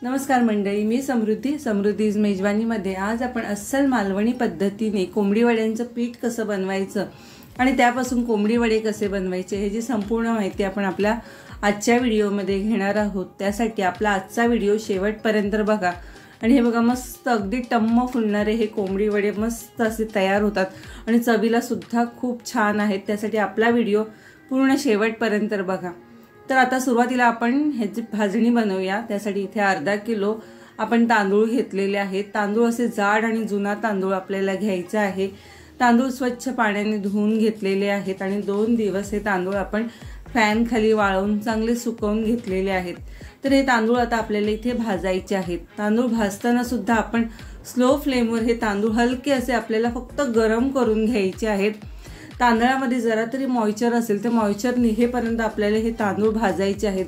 नमस्कार मंडळी, मी समृद्धीज मेजवानीमध्ये आज आपण अस्सल मालवणी पद्धतीने कोंबडी वड्यांचं पीठ कसं बनवायचं आणि त्यापासून कोंबडी वडे कसे बनवायचे ह्याची संपूर्ण माहिती आपण आपल्या आजच्या व्हिडिओमध्ये घेणार आहोत। त्यासाठी आपला आजचा व्हिडिओ शेवटपर्यंत बघा। आणि हे बघा, मस्त अगदी टम्म फुलणारे हे कोंबडी वडे मस्त असे तयार होतात आणि चवीला सुद्धा खूप छान आहेत। त्यासाठी आपला व्हिडिओ पूर्ण शेवटपर्यंत बघा। तर आता सुरुवातीला आपण ह्याची भाजणी बनवूया। त्यासाठी इथे अर्धा किलो आपण तांदूळ घेतलेले आहेत। तांदूळ असे जाड आणि जुना तांदूळ आपल्याला घ्यायचा आहे। तांदूळ स्वच्छ पाण्याने धुवून घेतलेले आहेत आणि 2 दिवस हे तांदूळ आपण फॅन खाली वाळवून चांगले सुकवून घेतलेले आहेत। तर हे तांदूळ आता आपल्याला इथे भाजायचे आहेत। तांदूळ भाजताना सुद्धा आपण स्लो फ्लेमवर हे तांदूळ हलके असे आपल्याला फक्त गरम करून घ्यायचे आहेत। तांदळामध्ये जरा तरी मॉइश्चर असेल तर मॉइश्चर निघेपर्यंत आपल्याला हे तांदूळ भाजायचे आहेत।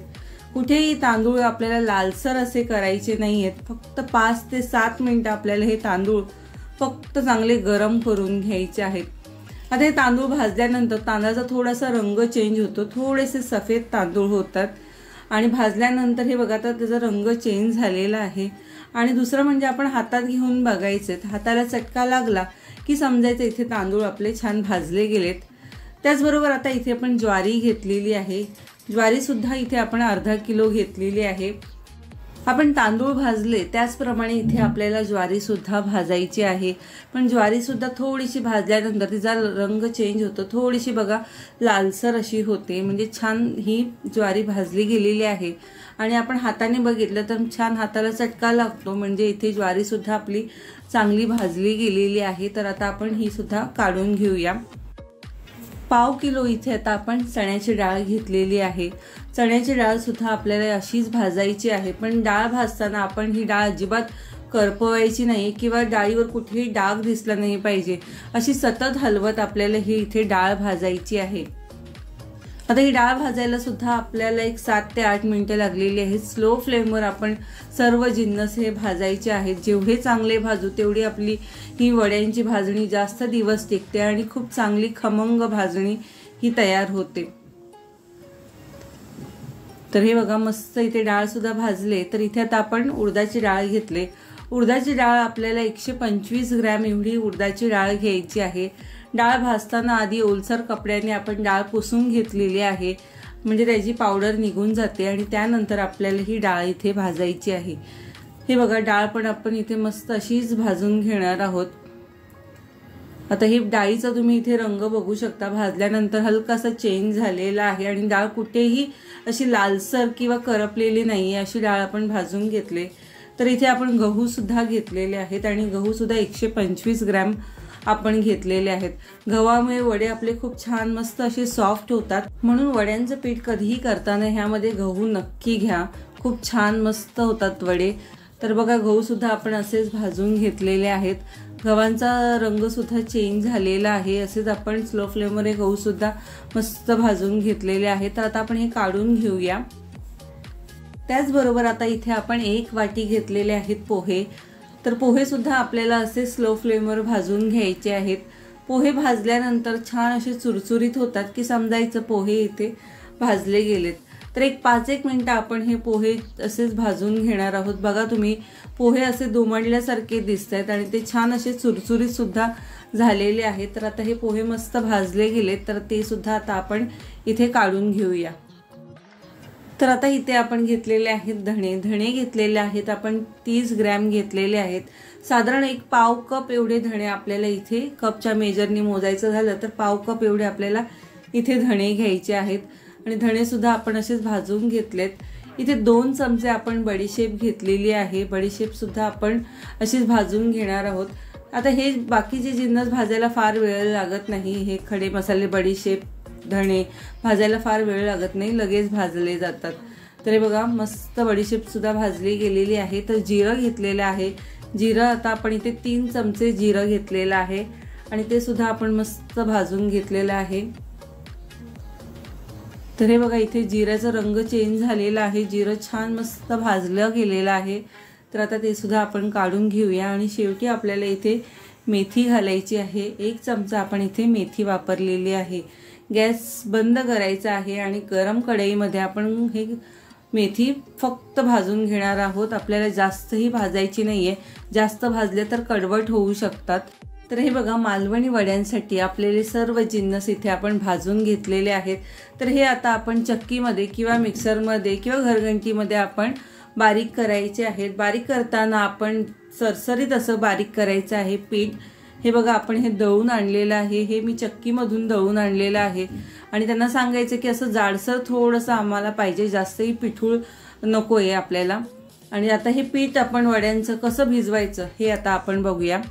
कुठेही तांदूळ आपल्याला लालसर असे करायचे नाहीयेत। फक्त 5 ते 7 मिनिटं आपल्याला हे तांदूळ फक्त चांगले गरम करून घ्यायचे आहेत। आता हे तांदूळ भाजल्यानंतर तांदळाचा थोडासा रंग चेंज होतो, थोडेसे सफेद तांदूळ होतात आणि भाजल्यानंतर हे बघा, आता त्याचा रंग चेंज झालेला आहे। आणि दुसरं म्हणजे आपण हातात घेऊन बघायचे, हाताला चटका लागला की समजायचं इथे तांदूळ आपले छान भाजले गेलेत। त्याचबरोबर आता इथे आपण ज्वारी घेतलेली आहे। ज्वारी सुद्धा इथे आपण अर्धा किलो घेतलेली आहे। आपण तांदूळ भाजले त्याचप्रमाणे इथे आपल्याला ज्वारी सुद्धा भाजायची आहे। पण ज्वारी सुद्धा थोडीशी भाजल्यानंतर तिचा रंग चेंज होतो, थोडीशी बघा लालसर अशी होते, म्हणजे छान ही ज्वारी भाजली गेलेली आहे। आणि आपण हाताने बघितलं तर छान हाताला चटका लागतो, म्हणजे इथे ज्वारी सुद्धा आपली चांगली भाजली गेलेली आहे। तर आता आपण ही सुद्धा काढून घेऊया। पाव किलो इथे आता आपण चण्याची डाळ घेतलेली आहे। चण्याची डाळ सुद्धा आपल्याला अशीच भाजायची आहे। पण डाळ भाजताना आपण ही डाळ अजिबात करपवायची नाही किंवा डाळीवर कुठेही डाग दिसला नाही पाहिजे, अशी सतत हलवत आपल्याला ही इथे डाळ भाजायची आहे। आता ही डाळ भाजायला सुद्धा आपल्याला 7 ते 8 मिनिटं लागलेली आहेत। स्लो फ्लेमवर आपण सर्व जिन्नस हे भाजायचे आहेत। जेवढे चांगले भाजू तेवढी आपली ही वड्यांची भाजणी जास्त दिवस टिकते आणि खूप चांगली खमंग भाजणी ही तयार होते। तर हे बघा, मस्त इथे डाळ सुद्धा भाजले। तर इथे आता आपण उडदाची डाळ घेतले। उडदाची डाळ आपल्याला 125 ग्रॅम एवढी उडदाची डाळ घ्यायची आहे। डाळ भाजताना आधी ओलसर कपड्याने आपण डाळ पुसून घेतलेली आहे, म्हणजे त्याची पावडर निघून जाते आणि त्यानंतर आपल्याला ही डाळ इथे भाजायची आहे। हे बघा, डाळ पण आपण इथे मस्त अशीच भाजून घेणार आहोत। आता ही डाळीचा तुम्ही इथे रंग बघू शकता, भाजल्यानंतर हलकासा चेंज झालेला आहे आणि डाळ कुठेही अशी लालसर किंवा करपलेली नाही आहे, अशी डाळ आपण भाजून घेतले। तर इथे आपण गहू सुद्धा घेतलेले आहेत आणि गहू सुद्धा 125 ग्रॅम आपण घेतलेले आहेत। गव्हामुळे वडे आपले खूप छान मस्त असे सॉफ्ट होतात, म्हणून वड्यांचं पीठ कधीही करताना ह्यामध्ये गहू नक्की घ्या, खूप छान मस्त होतात वडे। तर बघा, गहू सुद्धा आपण असेच भाजून घेतलेले आहेत। गव्हांचा रंग सुद्धा चेंज झालेला आहे। असेच आपण स्लो फ्लेमवर गहू सुद्धा मस्त भाजून घेतलेले आहेत। तर आता आपण हे काढून घेऊया। त्याचबरोबर आता इथे आपण 1 वाटी घेतलेले आहेत पोहे। तर पोहे सुद्धा आपल्याला असे स्लो फ्लेमवर भाजून घ्यायचे आहेत। पोहे भाजल्यानंतर छान असे चुरचुरीत होतात की समजायचं पोहे इथे भाजले गेलेत। तर 5-1 मिनिटं आपण हे पोहे असेच भाजून घेणार आहोत। बघा, तुम्ही पोहे असे दुमडल्यासारखे दिसत आहेत आणि ते छान असे चुरचुरीत सुद्धा झालेले आहेत। तर आता हे पोहे मस्त भाजले गेलेत, तर ते सुद्धा आता आपण इथे काढून घेऊया। तर आता इथे आपण घेतलेले आहेत धणे घेतलेले आहेत आपण 30 ग्रॅम घेतलेले आहेत। साधारण 1 पाव कप एवढे धणे आपल्याला इथे कपच्या मेजरनी मोजायचं झालं तर पाव कप एवढे आपल्याला इथे धणे घ्यायचे आहेत आणि धणे सुद्धा आपण असेच भाजून घेतलेत। इथे 2 चमचे आपण बडीशेप घेतलेली आहे। बडीशेप सुद्धा आपण अशीच भाजून घेणार आहोत। आता हे बाकीचे जिन्नस भाजायला फार वेळ लागत नाही। हे खडे मसाले, बडीशेप, धणे भाजायला फार वेळ लागत नाही, लगेच भाजले जातात। तर हे बघा, मस्त बडीशेप सुद्धा भाजली गेलेली आहे। तर जिरं घेतलेलं आहे। जिरं आता आपण इथे 3 चमचे जिरं घेतलेलं आहे आणि ते सुद्धा आपण मस्त भाजून घेतलेलं आहे। तर हे बघा, इथे जिऱ्याचा रंग चेंज झालेला आहे, जिरं छान मस्त भाजलं गेलेलं आहे। तर आता ते सुद्धा आपण काढून घेऊया आणि शेवटी आपल्याला इथे मेथी घालायची आहे। 1 चमचा आपण इथे मेथी वापरलेली आहे। गॅस बंद करायचा आहे आणि गरम कढईमध्ये आपण हे मेथी फक्त भाजून घेणार आहोत, आपल्याला जास्तही भाजायची नाही आहे, जास्त भाजले तर कडवट होऊ शकतात। तर हे बघा मालवणी वड्यांसाठी आपल्याला सर्व जिन्नस इथे आपण भाजून घेतलेले आहेत। तर हे आता आपण चक्कीमध्ये किंवा मिक्सरमध्ये किंवा घरघंटीमध्ये आपण बारीक करायचे आहेत। बारीक करताना आपण सरसरीत असं बारीक करायचं आहे पीठ। हे बघा आपण हे दळून आणलेलं आहे, हे मी चक्कीमधून दळून आणलेलं आहे आणि त्यांना सांगायचं की असं जाडसर थोडंसं आम्हाला पाहिजे, जास्तही पिठूळ नको आहे आपल्याला। आणि आता हे पीठ आपण वड्यांचं कसं भिजवायचं हे आता आपण बघूया।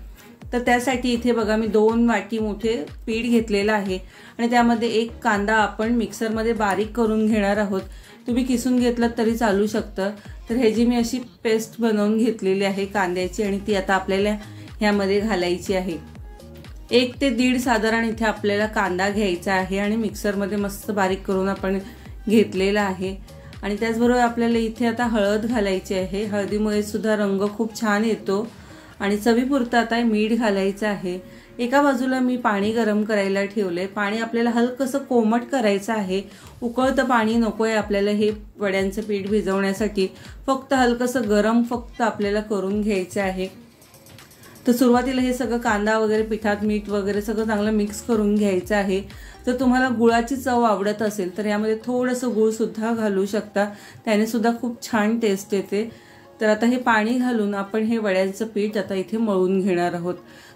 तर त्यासाठी इथे बघा मी 2 वाटी मोठे पीठ घेतलेलं आहे आणि त्यामध्ये 1 कांदा आपण मिक्सरमध्ये बारीक करून घेणार आहोत। तुम्ही किसून घेतलं तरी चालू शकतं। तर ह्याची मी अशी पेस्ट बनवून घेतलेली आहे कांद्याची आणि ती आता आपल्याला ह्यामध्ये घालायची आहे। 1 ते 1.5 साधारण इथे आपल्याला कांदा घ्यायचा आहे आणि मिक्सरमध्ये मस्त बारीक करून आपण घेतलेला आहे। आणि त्याचबरोबर आपल्याला इथे आता हळद घालायची आहे, हळदीमुळे सुद्धा रंग खूप छान येतो। आणि चवीपुरतं आता मीठ घालायचं आहे। एका बाजूला मी पाणी गरम करायला ठेवले, पाणी आपल्याला हलकंसं कोमट करायचं आहे, उकळतं पाणी नको आहे आपल्याला हे वड्यांचं पीठ भिजवण्यासाठी, फक्त हलकंसं गरम फक्त आपल्याला करून घ्यायचं आहे। तर सुरुवातीला हे सगळं कांदा वगैरे पिठात मीठ वगैरे सगळं चांगलं मिक्स करून घ्यायचं आहे। जर तुम्हाला गुळाची चव आवडत असेल तर यामध्ये थोडंसं गुळ सुद्धा घालू शकता, त्याने सुद्धा खूप छान टेस्ट येते। तर आता हे पाणी घालून आपण हे वड्यांचं पीठ आता इथे मळून घेणार आहोत।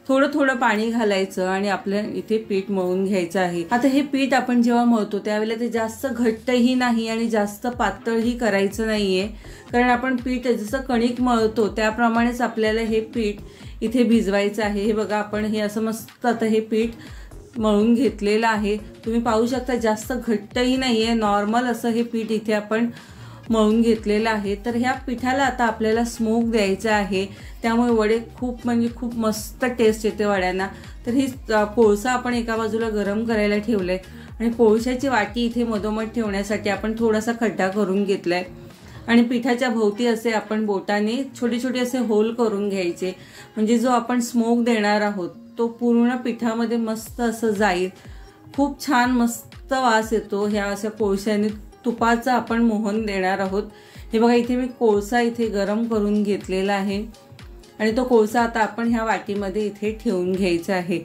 थोडं थोडं पाणी घालायचं आणि आपल्या इथे पीठ मळून घ्यायचं आहे। आता हे पीठ आपण जेव्हा मळतो त्यावेळेला ते जास्त घट्टही नाही आणि जास्त पातळही करायचं नाहीये, कारण आपण पीठ जसं कणिक मळतो त्याप्रमाणेच आपल्याला हे पीठ इथे भिजवायचं आहे। हे बघा आपण हे असं मस्त आता हे पीठ मळून घेतलेलं आहे, तुम्ही पाहू शकता जास्त घट्टही नाहीये, नॉर्मल असं हे पीठ इथे आपण मळून घेतलेलं आहे। तर ह्या पिठाला आता आपल्याला स्मोक द्यायचा आहे, त्यामुळे वडे खूप म्हणजे खूप मस्त टेस्ट येते वड्यांना। तर ही कोळसा आपण एका बाजूला गरम करायला ठेवलाय आणि कोळशाची वाटी इथे मधोमध ठेवण्यासाठी आपण थोडासा खड्डा करून घेतलाय आणि पिठाच्या भोवती असे आपण बोटाने छोटे छोटे असे होल करून घ्यायचे, म्हणजे जो आपण स्मोक देणार आहोत तो पूर्ण पिठामध्ये मस्त असं जाईल। खूप छान मस्त वास येतो ह्या अशा कोळशाने, तुपाचा आपण मोहन देणार आहोत। हे बघा इथे मी कोळसा इथे गरम करून घेतलेला आहे आणि तो कोळसा आता आपण ह्या वाटीमध्ये इथे ठेवून घ्यायचा आहे।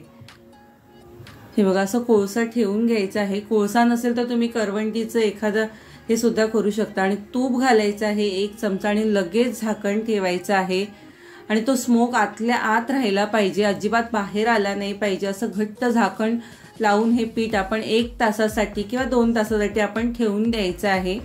हे बघा असं कोळसा ठेवून घ्यायचा आहे, कोळसा नसेल तर तुम्ही करवंटीचं एखादं हे सुद्धा करू शकता। आणि तूप घालायचं आहे 1 चमचा आणि लगेच झाकण ठेवायचं आहे आणि तो स्मोक आतल्या आत राहायला पाहिजे, अजिबात बाहेर आला नाही पाहिजे। असं घट्ट झाकण लावून हे पीठ आपण 1 तासासाठी किंवा 2 तासासाठी आपण ठेवून द्यायचं आहे।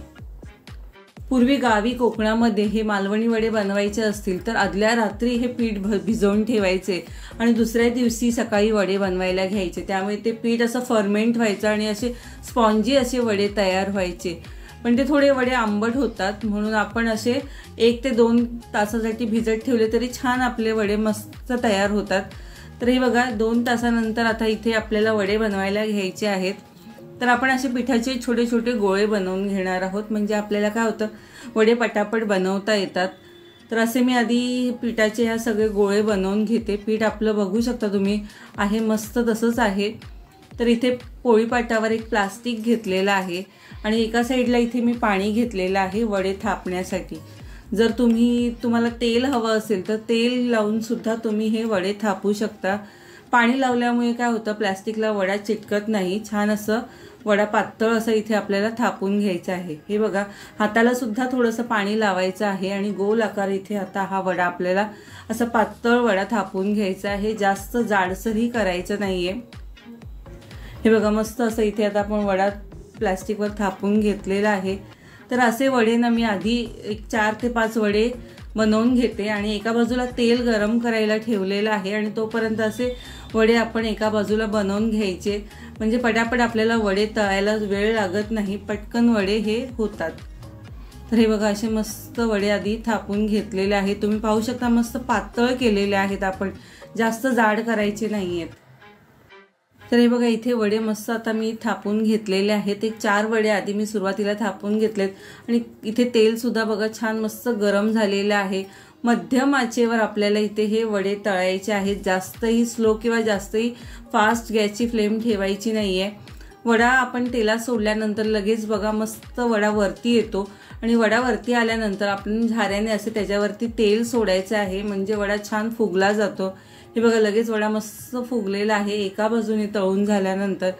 पूर्वी गावी कोकणामध्ये हे मालवणी वडे बनवायचे असतील तर आदल्या रात्री हे पीठ भिजवून ठेवायचे आणि दुसऱ्या दिवशी सकाळी वडे बनवायला घ्यायचे, त्यामुळे ते पीठ असं फर्मेंट व्हायचं आणि असे स्पॉन्जी असे वडे तयार व्हायचे। पण ते थोडे वडे आंबट होतात, म्हणून आपण असे 1 ते 2 तासासाठी भिजत ठेवले तरी छान आपले वडे मस्त तयार होतात। तर हे बघा 2 तासानंतर आता इथे आपल्याला वडे बनवायला घ्यायचे आहेत। तर आपण असे पिठाचे छोटे छोटे गोळे बनवून घेणार आहोत, म्हणजे आपल्याला काय होतं वडे पटापट बनवता येतात। तर असे मी आधी पिठाचे ह्या सगळे गोळे बनवून घेते। पीठ आपलं बघू शकता तुम्ही आहे मस्त तसंच आहे। तर इथे पोळीपाटावर एक प्लास्टिक घेतलेलं आहे आणि एका साईडला इथे मी पाणी घेतलेलं आहे वडे थापण्यासाठी। जर तुम्हाला तेल हवं असेल तर तेल लावून सुद्धा तुम्ही हे वडे थापू शकता। पाणी लावल्यामुळे काय होतं प्लास्टिकला वडा चिटकत नाही, छान असं वडा पातळ असं इथे आपल्याला थापून घ्यायचं आहे। हे बघा हाताला सुद्धा थोडंसं पाणी लावायचं आहे आणि गोल आकार इथे आता हा वडा आपल्याला असं पातळ वडा थापून घ्यायचा आहे, जास्त जाडसरही करायचं नाहीये। हे बघा मस्त असं इथे आता आपण वडा प्लास्टिकवर थापून घेतलेला आहे। तर असे वडे ना मी आधी 4 ते 5 वडे बनवून घेते आणि एका बाजूला तेल गरम करायला ठेवलेलं आहे आणि तोपर्यंत असे वडे आपण एका बाजूला बनवून घ्यायचे, म्हणजे पटापट आपल्याला वडे तळायला वेळ लागत नाही, पटकन वडे हे होतात। तर हे बघा असे मस्त वडे आधी थापून घेतलेले आहेत, तुम्ही पाहू शकता मस्त पातळ केलेले आहेत, आपण जास्त जाड करायचे नाहीयेत। तर हे बघा इथे वडे मस्त आता मी थापून घेतलेले आहेत। 4 वडे आधी मी सुरुवातीला थापून घेतलेत आणि इथे तेल सुद्धा बघा छान मस्त गरम झालेलं आहे। मध्यम आचेवर आपल्याला इथे हे वडे तळायचे आहेत, जास्तही स्लो किंवा जास्तही फास्ट गॅसची फ्लेम ठेवायची नाहीये। वडा आपण तेलात सोडल्यानंतर लगेच बघा मस्त वडा वरती येतो आणि वडा वरती आल्यानंतर आपण झाऱ्याने असे त्याच्यावरती तेल सोडायचं आहे, म्हणजे वडा छान फुगला जातो। हे बघा लगेच वडा मस्त फुगलेला आहे। एका बाजूने तळून झाल्यानंतर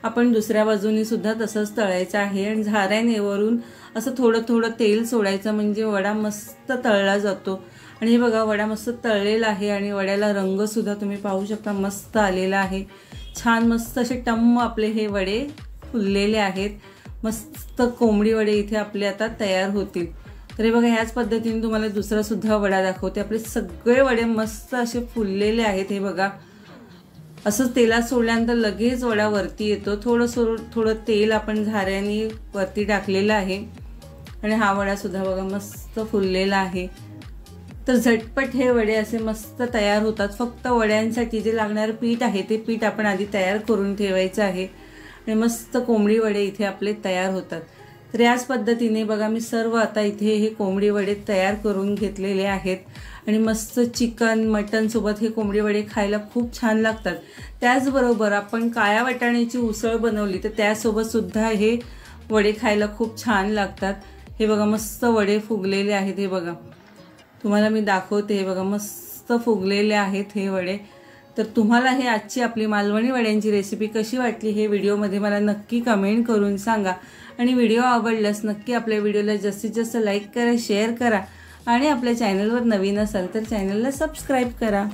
आपण दुसऱ्या बाजूने सुद्धा तसंच तळायचं आहे आणि झाऱ्याने वरून असं थोडं थोडं तेल सोडायचं, म्हणजे वडा मस्त तळला जातो। आणि हे बघा वडा मस्त तळलेला आहे आणि वड्याला रंग सुद्धा तुम्ही पाहू शकता मस्त आलेला आहे। छान मस्त असे टम्म आपले हे वडे फुललेले आहेत। मस्त कोंबडी वडे इथे आपले आता तयार होतील। तर हे बघा ह्याच पद्धतीने तुम्हाला दुसरा सुद्धा वडा दाखवते। आपले सगळे वडे मस्त असे फुललेले आहेत। हे बघा असंच तेलात सोडल्यानंतर लगेच वडा वरती येतो। थोडं तेल आपण झाऱ्याने वरती टाकलेलं आहे आणि हा वडा सुद्धा बघा मस्त फुललेला आहे। तर झटपट हे वडे असे मस्त तयार होतात। फक्त वड्यांसाठी जे लागणारे पीठ आहे ते पीठ आपण आधी तयार करून ठेवायचं आहे आणि मस्त कोंबडी वडे इथे आपले तयार होतात। तर याच पद्धतीने बघा मी सर्व आता इथे हे कोंबडी वडे तयार करून घेतलेले आहेत आणि मस्त चिकन मटन सोबत हे कोंबडी वडे खायला खूप छान लागतात। त्याचबरोबर आपण काळ्या वाटाण्याची उसळ बनवली तर त्यासोबत सुद्धा हे वडे खायला खूप छान लागतात। हे बघा मस्त वडे फुगलेले आहेत। हे बघा तुम्हाला मी दाखवते, हे बघा मस्त फुगलेले आहेत हे वडे। तर तुम्हाला हे आजची आपली मालवणी वड्यांची रेसिपी कशी वाटली हे व्हिडिओमध्ये मला नक्की कमेंट करून सांगा आणि व्हिडिओ आवडल्यास नक्की आपल्या व्हिडिओला जास्तीत जास्त लाईक करा, शेअर करा आणि आपल्या चॅनलवर नवीन असाल तर चॅनलला सबस्क्राईब करा।